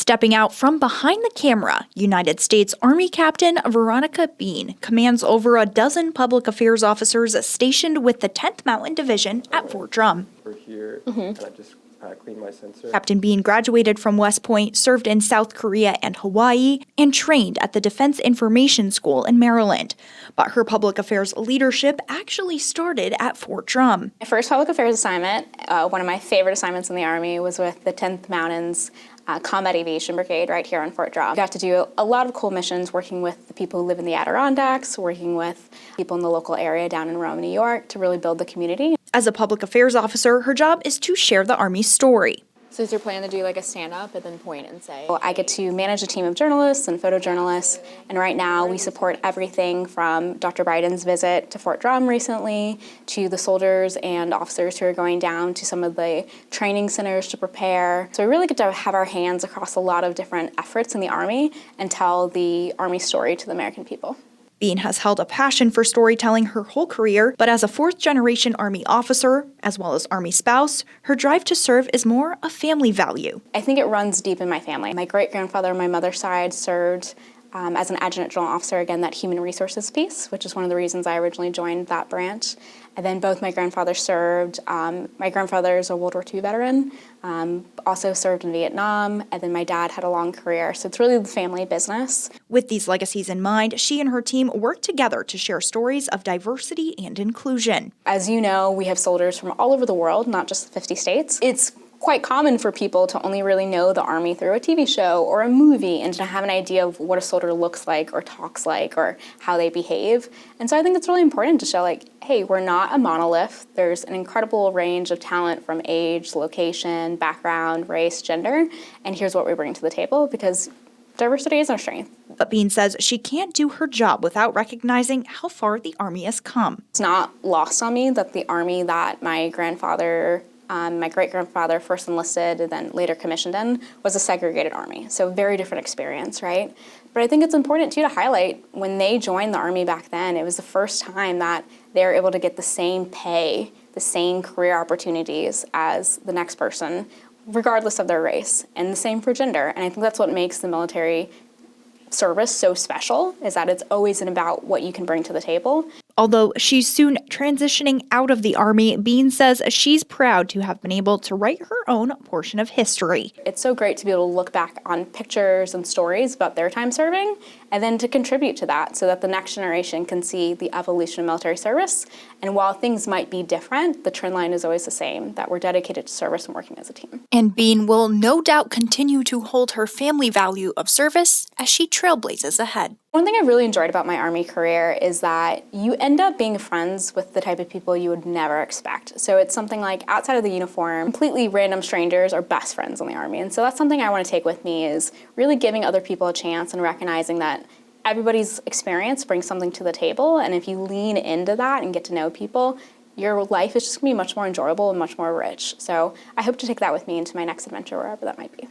Stepping out from behind the camera, United States Army Captain Veronica commands over a dozen public affairs officers stationed with the 10th Mountain Division at Fort Drum. We're here, and I just cleaned my sensor. Captain Bean graduated from West Point, served in South Korea and Hawaii, and trained at the Defense Information School in Maryland. But her public affairs leadership actually started at Fort Drum. My first public affairs assignment, one of my favorite assignments in the Army, was with the 10th Mountains Combat Aviation Brigade right here on Fort Drum. We got to do a lot of cool missions working with the people who live in the Adirondacks, working with people in the local area down in Rome, New York, to really build the community. As a public affairs officer, her job is to share the Army's story. So is your plan to do like a stand-up and then point and say? I get to manage a team of journalists and photojournalists, and right now we support everything from Dr. Biden's visit to Fort Drum recently, to the soldiers and officers who are going down to some of the training centers to prepare. So we really get to have our hands across a lot of different efforts in the Army and tell the Army story to the American people. Bean has held a passion for storytelling her whole career, but as a fourth-generation Army officer, as well as Army spouse, her drive to serve is more a family value. I think it runs deep in my family. My great-grandfather on my mother's side served as an adjutant general officer, again, that human resources piece, which is one of the reasons I originally joined that branch. And then both my grandfathers served. My grandfather is a World War II veteran, also served in Vietnam, and then my dad had a long career. So it's really the family business. With these legacies in mind, she and her team work together to share stories of diversity and inclusion. As you know, we have soldiers from all over the world, not just the 50 states. It's quite common for people to only really know the Army through a TV show or a movie and to have an idea of what a soldier looks like or talks like or how they behave. And so I think it's really important to show, like, hey, we're not a monolith. There's an incredible range of talent from age, location, background, race, gender, and here's what we bring to the table, because diversity is our strength. But Bean says she can't do her job without recognizing how far the Army has come. It's not lost on me that the Army that my grandfather my great-grandfather first enlisted and then later commissioned in was a segregated Army, so very different experience, right? But I think it's important, too, to highlight when they joined the Army back then, it was the first time that they were able to get the same pay, the same career opportunities as the next person, regardless of their race, and the same for gender. And I think that's what makes the military service so special, is that it's always about what you can bring to the table. Although she's soon transitioning out of the Army, Bean says she's proud to have been able to write her own portion of history. It's so great to be able to look back on pictures and stories about their time serving, and then to contribute to that so that the next generation can see the evolution of military service. And while things might be different, the trend line is always the same, that we're dedicated to service and working as a team. And Bean will no doubt continue to hold her family value of service as she trailblazes ahead. One thing I really enjoyed about my Army career is that you end up being friends with the type of people you would never expect. So it's something like, outside of the uniform, completely random strangers are best friends in the Army. And so that's something I want to take with me, is really giving other people a chance and recognizing that everybody's experience brings something to the table. And if you lean into that and get to know people, your life is just going to be much more enjoyable and much more rich. So I hope to take that with me into my next adventure, wherever that might be.